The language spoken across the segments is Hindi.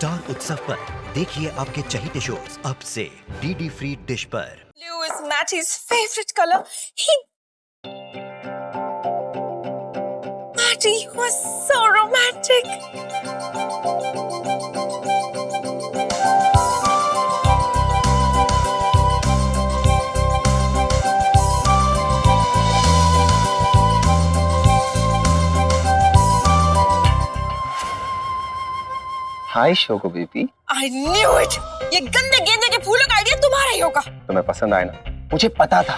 स्टार उत्सव पर देखिए आपके चहीते शोज अब से डीडी फ्री डिश पर। Blue is Matty's favorite color. Matty was so romantic. Hi शोको बेबी। I knew it. ये गंदे गेंदे के फूलों का आइडिया तुम्हारा ही होगा। तुम्हें पसंद आया ना? मुझे पता था।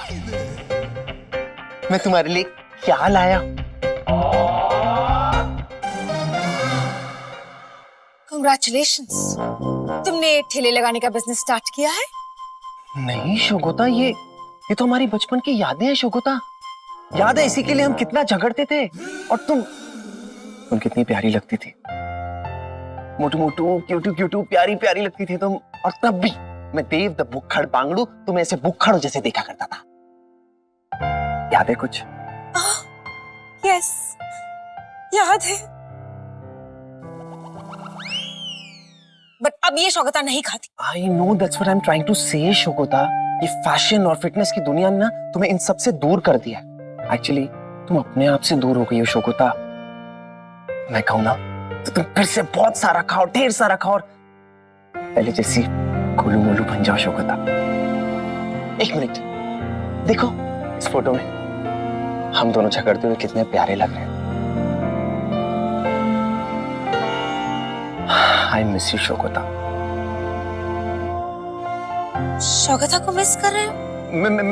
मैं तुम्हारे लिए क्या लाया? Congratulations. तुमने ठेले लगाने का बिजनेस स्टार्ट किया है? नहीं शोगोता, ये तो हमारी बचपन की यादें हैं शोगोता। याद है इसी के लिए हम कितना झगड़ते थे। और तुम कितनी प्यारी लगती थी। मोटू मोटू क्यूटू क्यूटू प्यारी प्यारी लगती थी तुम। और तब भी मैं देव द बुक्खड़ पांगड़ू तुम्हें ऐसे बुक्खड़ जैसे देखा करता था। याद है कुछ? Yes. याद है। बट अब ये शौकता नहीं खाती। I know that's what I'm trying to say शोगोता। ये फैशन और फिटनेस की दुनिया ने ना तुम्हें इन सब से दूर कर दिया है। एक्चुअली तुम अपने आप से दूर हो गई हो शोगोता। मैं कहूँ ना तो तुम फिर से बहुत सारा खाओ, ढेर सारा खाओ, और पहले जैसी गोलू मोलू बन जाओ शोगोता। एक मिनट देखो, इस फोटो में हम दोनों झगड़ते हुए कितने प्यारे लग रहे हैं। I miss you शोगोता। शौकता को मिस कर रहे हो?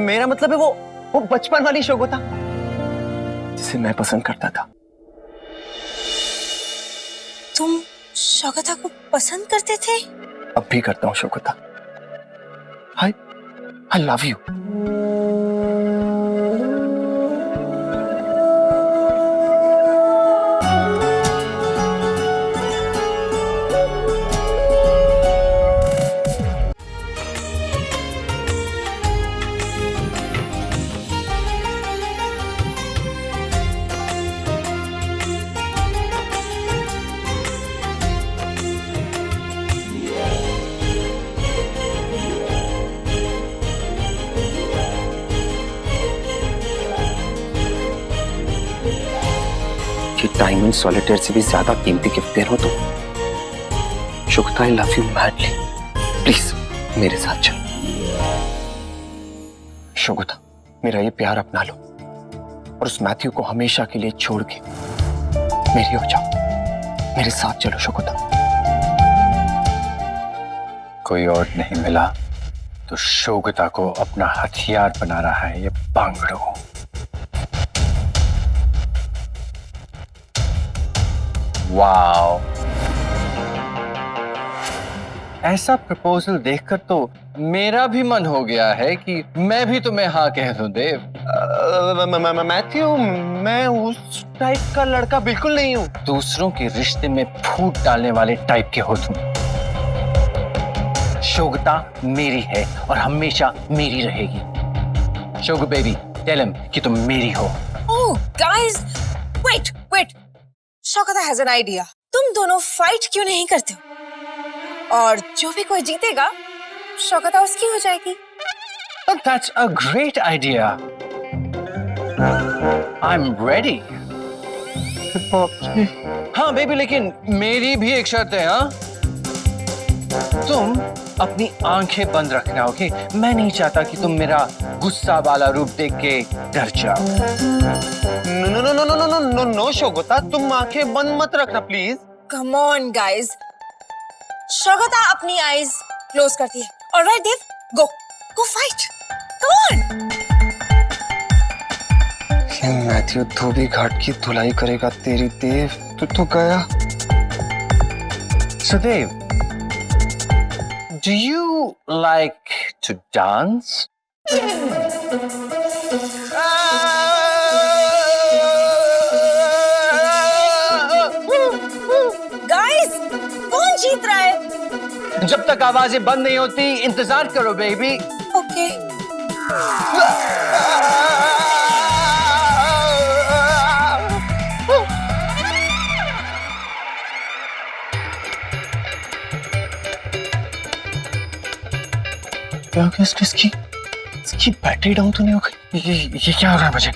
मेरा मतलब है वो बचपन वाली शोगोता जिसे मैं पसंद करता था। तुम शौकता को पसंद करते थे? अब भी करता हूँ शोगोता। I love you. Diamond solitaire से भी ज्यादा कीमती गिफ्ट दे रहा हूं तो शुक्ता, I love you madly. Please मेरे साथ चलो। शुगुता, मेरा ये प्यार अपना लो और उस मैथ्यू को हमेशा के लिए छोड़ के मेरी हो जाओ। मेरे साथ चलो शुगुता। कोई और नहीं मिला तो शोगता को अपना हथियार बना रहा है ये पांगड़ू। वाओ, ऐसा प्रपोजल देखकर तो मेरा भी मन हो गया है कि मैं भी तुम्हें हाँ कह दूं देव। मैथ्यू, मैं उस टाइप का लड़का बिल्कुल नहीं हूँ। दूसरों के रिश्ते में फूट डालने वाले टाइप के हो तुम। शोगता मेरी है और हमेशा मेरी रहेगी। शोग बेबी, टेल हिम कि तुम मेरी हो। Oh, guys, wait. शौकता has an idea. तुम दोनों फाइट क्यों नहीं करते हो? और जो भी कोई जीतेगा, शौकता उसकी हो जाएगी। That's a great idea. I'm ready. हाँ बेबी, लेकिन मेरी भी एक शर्त है। हाँ, तुम अपनी आंखें बंद रखना, ओके? मैं नहीं चाहता कि तुम मेरा गुस्सा वाला रूप देख के डर जाओ। नो शोगोता, तुम आंखें बंद मत रखना प्लीज। Come on, guys. शौकता अपनी आईज क्लोज करती है। Alright, Dev, go fight. Come on. ये मैथ्यू धोबी घाट की धुलाई करेगा तेरी देव। तू तो गया। So Dev, do you like to dance? Guys, कौन जीत रहा है? जब तक आवाजें बंद नहीं होती इंतजार करो बेबी। Okay. क्या हो गया इसकी बैटरी डाउन तो नहीं हो गई? ये क्या हो रहा है मुझे?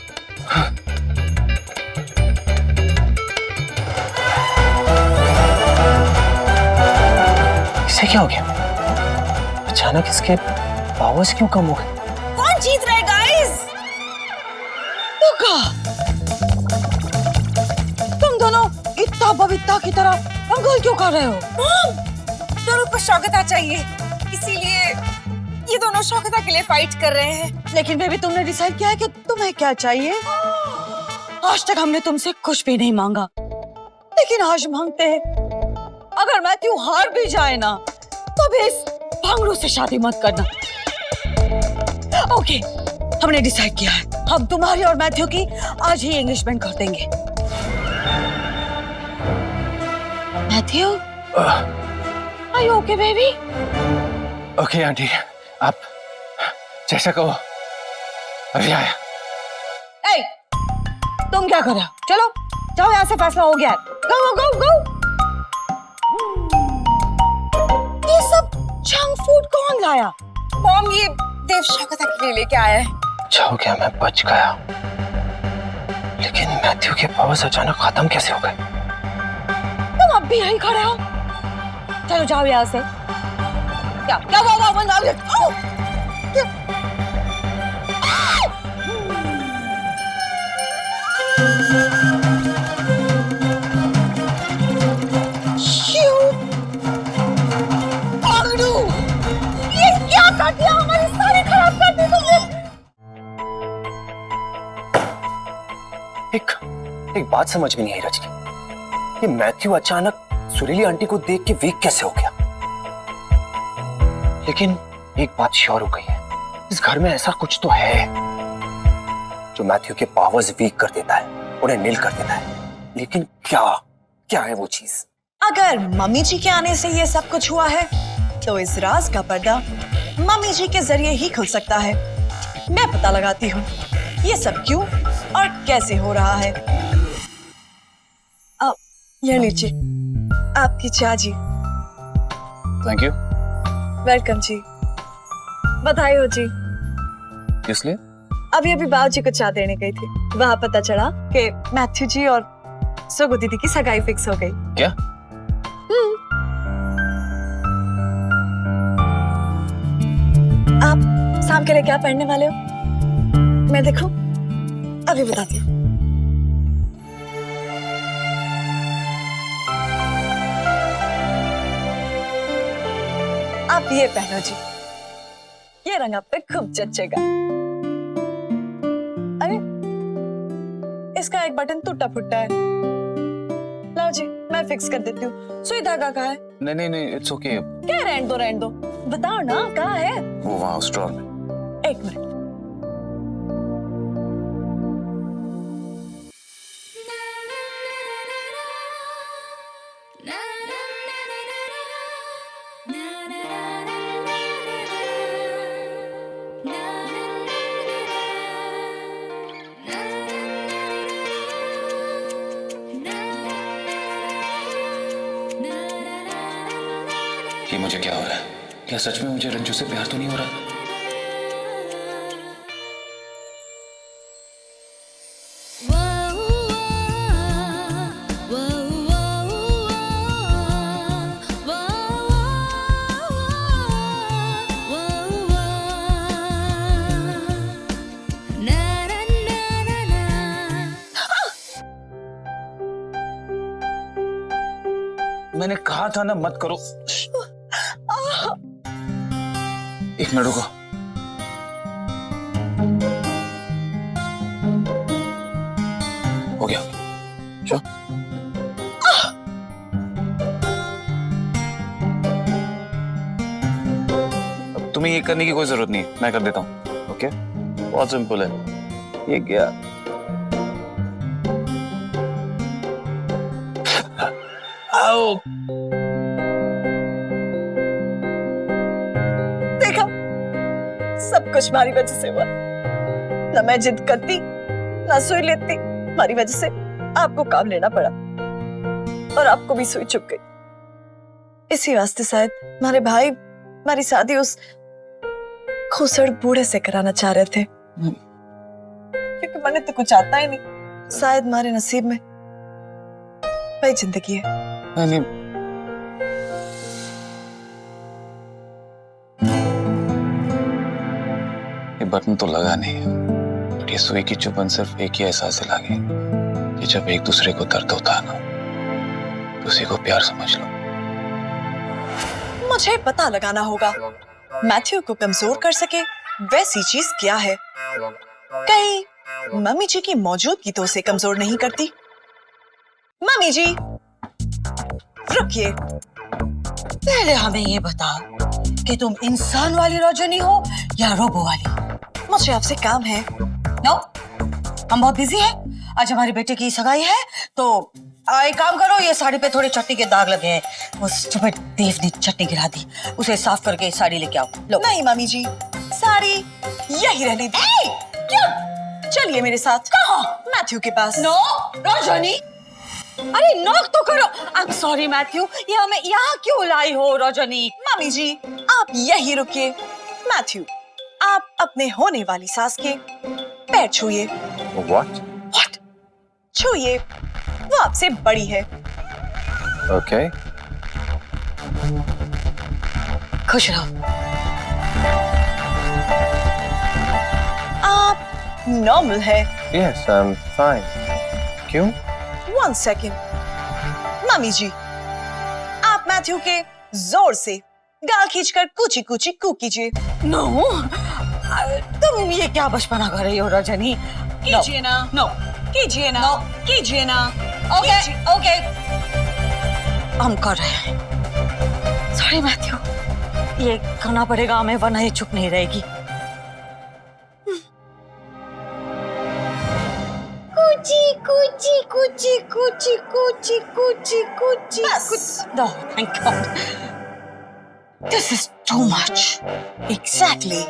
इसे क्या हो गया? अचानक इसके पावर्स क्यों कम हो गए? कौन जीत रहा है गाइस? तुम दोनों इतना बबीता की तरह पंगल क्यों कर रहे हो? दोनों को शौकता चाहिए, इसीलिए ये दोनों शौकता के लिए फाइट कर रहे हैं। लेकिन बेबी तुमने डिसाइड किया है कि तुम्हें क्या चाहिए? आज तक हमने तुमसे कुछ भी नहीं मांगा, लेकिन आज मांगते हैं। अगर मैथ्यू हार भी जाए ना, तो भी इस भंगड़ू से शादी मत करना। ओके, हमने डिसाइड किया है, हम तुम्हारी और मैथ्यू की आज ही एंगेजमेंट कर देंगे। Matthew, are you okay baby? Okay aunty, आप जैसा कहो। अभी आया। ए, तुम क्या कर रहे हो? चलो जाओ, यहाँ से फैसला हो गया है। गो गो गो गो। ये सब जंक फूड कौन लाया? मॉम, ये देव शौकता के लिए लेके आया है। अच्छा हो गया मैं बच गया, लेकिन मैथ्यू के पावर्स अचानक खत्म कैसे हो गए? तुम अब भी यहीं खड़े हो? चलो जाओ यहाँ से। क्या क्या हुआ? ये क्या कर दिया? हमारी सारी खराब कर दी तुमने। एक बात समझ में नहीं आई रजनी, कि मैथ्यू अचानक सुरीली आंटी को देख के वीक कैसे हो गया? लेकिन एक बात श्योर हो गई है, इस घर में ऐसा कुछ तो है जो मैथ्यू के पावर्स वीक कर देता है, उन्हें नील कर देता है। लेकिन क्या है वो चीज? अगर मम्मी जी के आने से ये सब कुछ हुआ है, तो इस राज का पर्दा मम्मी जी के जरिए ही खुल सकता है। मैं पता लगाती हूँ ये सब क्यों और कैसे हो रहा है। ये लीजिए आपकी चाय जी। Thank you. वेलकम जी। बधाई हो जी। किस लिए? अभी बाबूजी को चाय देने गई थी, वहाँ पता चला कि मैथ्यू जी और सुगु दीदी की सगाई फिक्स हो गई। क्या? आप शाम के लिए क्या पहनने वाले हो? मैं देखूं? अभी बताती हूँ। आप ये पहनो जी, ये रंग आप पे खूब जचेगा। अरे इसका एक बटन टूटा फुटा है, लाओ जी मैं फिक्स कर देती हूँ। सुई धागा कहाँ है? नहीं, इट्स ओके। क्या रहने दो, बताओ ना कहाँ है? वो वहाँ स्टोर में। एक मिनट। ये मुझे क्या हो रहा है? क्या सच में मुझे रंजू से प्यार तो नहीं हो रहा? मैंने कहा था ना मत करो। एक मिनट रुको। हो गया। चलो। अब तुम्हें ये करने की कोई जरूरत नहीं है, मैं कर देता हूँ। ओके? बहुत सिंपल है। ये क्या? आओ। देखा, सब कुछ हमारी वजह से हुआ। ना मैं जिद करती, ना सुई लेती, हमारी वजह से आपको काम लेना पड़ा और आपको भी सुई चुप गई। इसी वास्ते शायद हमारे भाई हमारी शादी उस खुसड़ बूढ़े से कराना चाह रहे थे क्योंकि मैंने तो कुछ आता ही नहीं। शायद हमारे नसीब में वही जिंदगी है। नहीं, ये बटन तो लगा नहीं है, बट ये सुई की चुभन सिर्फ एक ही एहसास दिलाएगी कि जब एक दूसरे को दर्द होता है ना, तो उसी को प्यार समझ लो। मुझे पता लगाना होगा मैथ्यू को कमजोर कर सके वैसी चीज क्या है। कहीं मम्मी जी की मौजूदगी तो उसे कमजोर नहीं करती। मम्मी जी रुकिए, पहले हमें ये बताओ कि तुम इंसान वाली रजनी हो या रोबो वाली। मुझे आपसे काम है। नो, हम बहुत बिजी हैं। आज हमारी बेटे की सगाई है, तो एक काम करो, ये साड़ी पे थोड़े चट्टी के दाग लगे हैं। वो स्टूपिड देव ने चट्टी गिरा दी, उसे साफ करके साड़ी लेके आओ। लो। नहीं मम्मी जी, साड़ी यही रहने दी। क्या? चलिए मेरे साथ। कहाँ? मैथ्यू के पास। नो रजनी, अरे नॉक तो करो। आई एम सॉरी मैथ्यू, ये हमें यहाँ क्यों लाई हो रजनी? मम्मी जी आप यही रुकिए। मैथ्यू आप अपने होने वाली सास के पैर छूइए। what? What? छूइए, वो आपसे बड़ी है। Okay. खुश रहो। आप नॉर्मल है। Yes, I'm fine. क्यों? 1 सेकेंड। मम्मी जी आप मैथ्यू के जोर से गाल खींचकर कूची कूची कू कीजिए। नो, तुम ये क्या बचपना कर रही हो रजनी? कीजिए ना। नो, कीजिए ना। No. कीजिए ना। ओके कीजिए। ओके, हम कर रहे हैं। सॉरी मैथ्यू, ये करना पड़ेगा हमें, वरना ये चुप नहीं रहेगी। कुची कुची कुची कुची कुची कुची कुची। बस। No, thank God. This is too much. Exactly.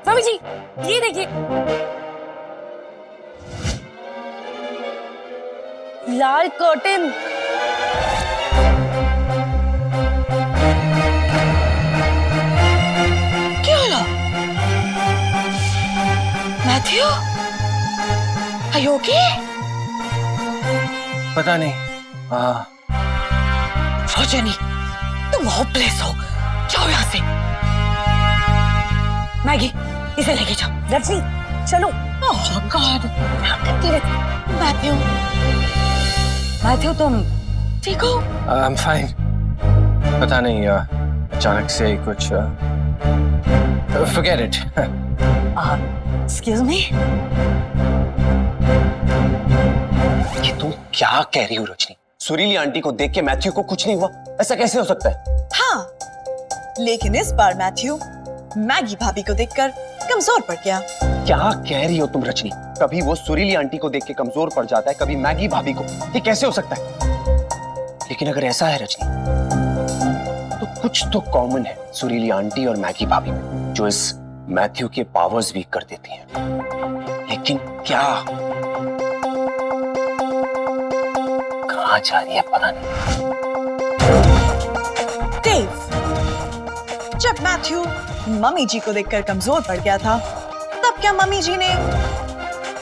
Mummy ji ये देखिए, लाल कर्टन। क्या हुआ? Matthew, are you okay? पता नहीं। रजनी, तुम होपलेस हो, जाओ यहाँ से। मैगी, इसे लेके जाओ। रजनी चलो। ओह गॉड, मैथ्यू, मैथ्यू तुम ठीक हो? I'm fine. पता नहीं अचानक से कुछ forget it. Excuse me. ये तुम क्या कह रही हो रजनी? सुरीली आंटी को देख के मैथ्यू को कुछ नहीं हुआ? ऐसा कैसे हो सकता है? हाँ, लेकिन इस बार मैथ्यू मैगी भाभी को देखकर कमजोर पड़ गया। क्या कह रही हो तुम रजनी? कभी वो सुरीली आंटी को देख के कमजोर पड़ जाता है, कभी मैगी भाभी को। ये कैसे हो सकता है? लेकिन अगर ऐसा है रजनी, तो कुछ तो कॉमन है सुरीली आंटी और मैगी भाभी में, जो इस मैथ्यू के पावर्स वीक कर देती हैं। लेकिन क्या? कहाँ जा रही है पता नहीं। देव, जब मैथ्यू मम्मी जी को देखकर कमजोर पड़ गया था, तब क्या मम्मी जी ने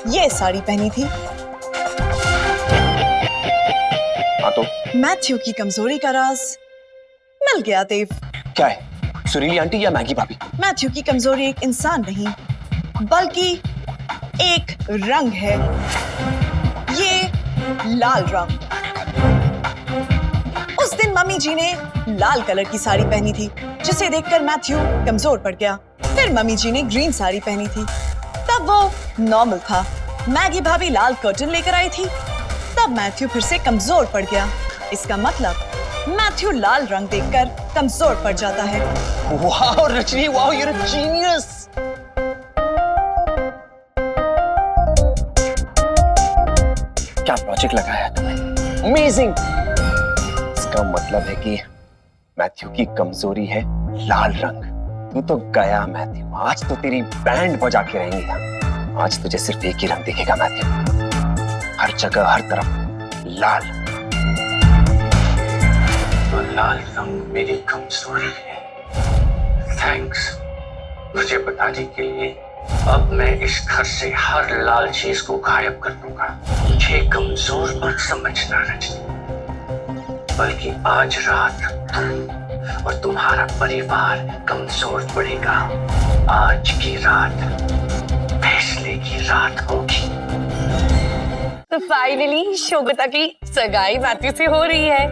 ये साड़ी पहनी थी? हाँ तो मैथ्यू की कमजोरी का राज मिल गया देव। क्या है? सुरीली आंटी या मैगी भाभी? मैथ्यू की कमजोरी एक इंसान नहीं, बल्कि एक रंग है। ये लाल रंग। उस दिन मम्मी जी ने लाल कलर की साड़ी पहनी थी, जिसे देखकर मैथ्यू कमजोर पड़ गया। फिर मम्मी जी ने ग्रीन साड़ी पहनी थी, तब वो नॉर्मल था। मैगी भाभी लाल कर्टन लेकर आई थी, तब मैथ्यू फिर से कमजोर पड़ गया। इसका मतलब मैथ्यू लाल रंग देखकर कमजोर पड़ जाता है। वाह रजनी, वाह, you're a genius! क्या लॉजिक लगाया है तुमने? Amazing! इसका मतलब है कि मैथ्यू की कमजोरी है लाल रंग। तू तो गया मैथ्यू, आज तो तेरी बैंड बजा के रहेंगे हम। आज तुझे सिर्फ एक ही रंग दिखेगा मैथ्यू, हर जगह हर तरफ लाल। तो लाल रंग मेरी कमजोरी है। थैंक्स। मुझे बताने के लिए अब मैं इस घर से हर लाल चीज को गायब कर दूंगा। मुझे कमजोर मत समझना रजनी, बल्कि आज रात तुम और तुम्हारा परिवार कमजोर पड़ेगा। आज की रात फैसले की रात होगी। तो फाइनली शोगता की सगाई मैथ्यू से हो रही है।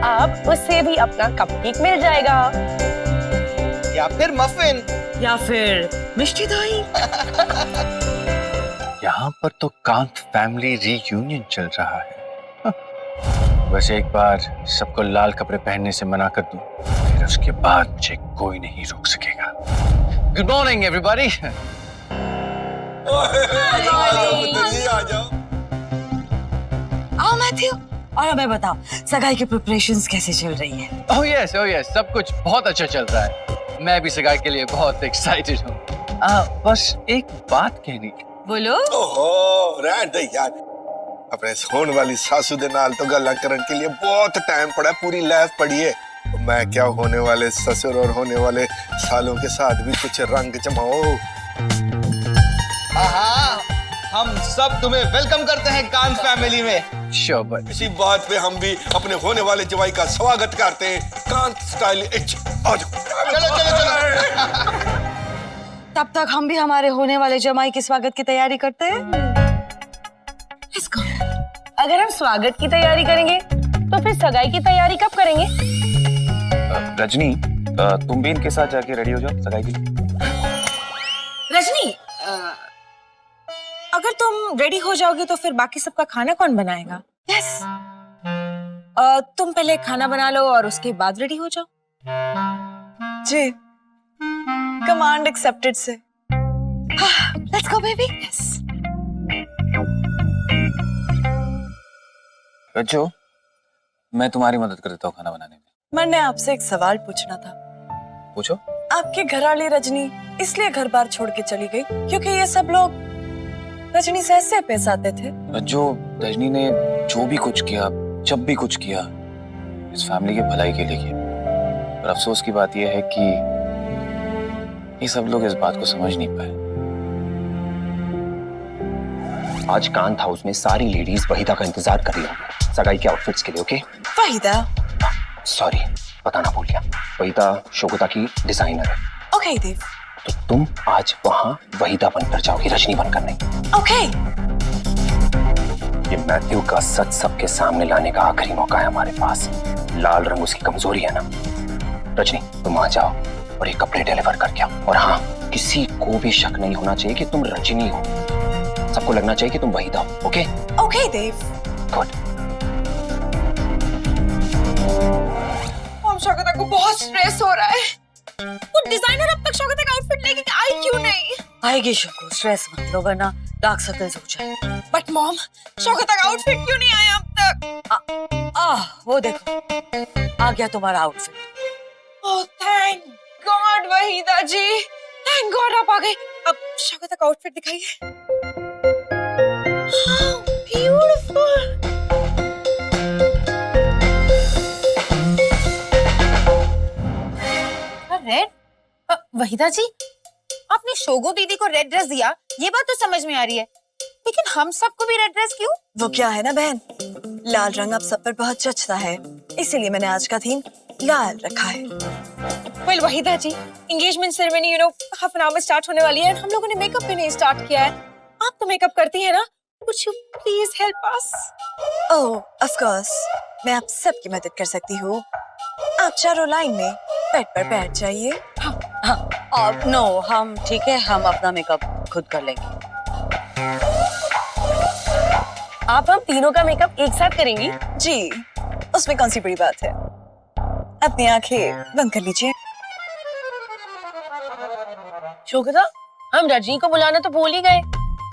अब उससे भी अपना कपकेक मिल जाएगा, या फिर मफिन। या फिर मिष्टी दही। यहाँ पर तो कांत फैमिली रीयूनियन चल रहा है। बस एक बार सबको लाल कपड़े पहनने से मना कर दूं, फिर उसके बाद मुझे कोई नहीं रोक सकेगा। Good morning everybody. आओ मैथ्यू, और हमें बताओ सगाई की प्रिपरेशंस कैसे चल रही है? ओह यस, सब कुछ बहुत अच्छा चल रहा है। मैं भी सगाई के लिए बहुत एक्साइटेड हूँ। बस एक बात कहनी थी। बोलो। ओहो रहन दे यार, अपने होने वाली सासू दे नाल तो गल्ला करन के लिए बहुत टाइम पड़ा, पूरी लाइफ पड़ी है। मैं क्या होने वाले ससुर और होने वाले सालों के साथ भी कुछ रंग जमाओ। हम सब तुम्हें वेलकम करते हैं कांत फैमिली में। Sure, but इसी बात पे हम भी अपने होने वाले जवाई का स्वागत करते हैं कांत स्टाइल। आ जाओ। चलो। तब तक हम भी हमारे होने वाले जमाई के स्वागत की तैयारी करते हैं। Let's go। अगर हम स्वागत की तैयारी करेंगे तो फिर सगाई की तैयारी कब करेंगे? रजनी, तुम भी इनके साथ जाके रेडी हो जाओ सगाई के लिए। रजनी, अगर तुम रेडी हो जाओगे तो फिर बाकी सबका खाना कौन बनाएगा? यस। तुम पहले खाना बना लो और उसके बाद रेडी हो जाओ। जी, कमांड एक्सेप्टेड से। Let's go baby. यस। रज्जो, मैं तुम्हारी मदद कर देता हूँ खाना बनाने में। मैंने आपसे एक सवाल पूछना था। पूछो। आपके घरवाली रजनी इसलिए घर बार छोड़ के चली गई क्योंकि ये सब लोग रजनी से ऐसे पेश आते थे। रज्जो, रजनी ने जो भी कुछ किया, जब भी कुछ किया, इस फैमिली के भलाई के लिए किया। और अफसोस की बात यह है कि ये सब लोग इस बात को समझ नहीं पाए। आज कांत हाउस में सारी लेडीज वहीदा का इंतजार कर रही होंगी सगाई के आउटफिट्स के लिए। ओके वहीदा। सॉरी, बताना भूल गया। वहीदा शोगता की डिजाइनर है। ओके देव। तो तुम आज वहां वहीदा बनकर जाओगी, रजनी बनकर नहीं। ओके। ये मैथ्यू का सच सबके सामने लाने का आखिरी मौका है हमारे पास। लाल रंग उसकी कमजोरी है ना। रजनी, तुम आ जाओ और ये कपड़े डिलीवर करके आओ। और हाँ, किसी को भी शक नहीं होना चाहिए कि तुम रजनी हो। सबको लगना चाहिए कि तुम वहीदा हो। ओके? ओके देव। गुड। शौकता को बहुत स्ट्रेस हो रहा है। वो डिजाइनर अब तक शौकता का आउटफिट लेके आई क्यों नहीं? आएगी शुक्र, स्ट्रेस मत लो वरना डार्क सर्कल्स हो जाए। बट मॉम, शौकता का आउटफिट क्यों नहीं आया अब तक? वो देखो आ गया तुम्हारा outfit. Oh thank God Waheeda ji, thank God आप आ गए। अब शौकता का आउटफिट दिखाइए। ब्यूटीफुल। रेड? वहीदा जी, आपने शोगो दीदी को रेड ड्रेस दिया, ये बात तो समझ में आ रही है, लेकिन हम सबको भी रेड ड्रेस क्यों? वो क्या है ना बहन, लाल रंग अब सब पर बहुत जचता है, इसीलिए मैंने आज का थीम लाल रखा है। Well Waheeda ji, engagement ceremony half an hour में स्टार्ट होने वाली है। हम लोगों ने मेकअप भी नहीं स्टार्ट किया है। आप तो मेकअप करती हैं ना? Would you please help us? Oh, of course, मैं आप सबकी मदद कर सकती हूँ। आप चारों लाइन में बेड पर बैठ जाइए। नो, हम ठीक है, हम अपना मेकअप खुद कर लेंगे। आप हम तीनों का मेकअप एक साथ करेंगी? जी, उसमें कौन सी बड़ी बात है। अपनी आंखें बंद कर लीजिए। शोगता, हम रजनी को बुलाना तो भूल ही गए।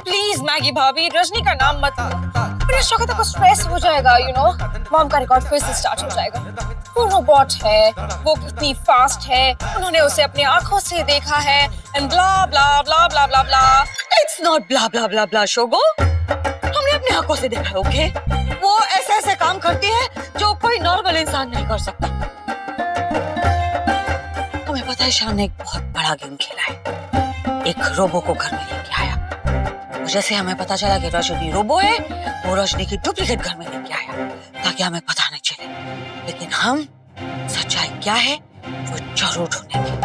प्लीज मैगी भाभी, रजनी का नाम मत लो। शोगता को स्ट्रेस हो जाएगा, मॉम का रिकॉर्ड फिर से स्टार्ट हो जाएगा। वो रोबोट है, वो कितनी फास्ट है, उन्होंने उसे अपनी आंखों से देखा है, and blah blah blah blah blah blah. It's not blah blah blah blah शोगो, हमने अपनी आंखों से देखा है। ओके, वो ऐसे ऐसे काम करती है जो कोई नॉर्मल इंसान नहीं कर सकता। तुम्हें पता तैशान ने एक बहुत बड़ा गेम खेला है। एक रोबो को घर में लेके आया। और जैसे हमें पता चला कि रजनी रोबो है, वो रजनी की डुप्लीकेट घर में लेके आया ताकि हमें पता नहीं चले। लेकिन हम सच्चाई क्या है वो जरूर ढूंढेंगे।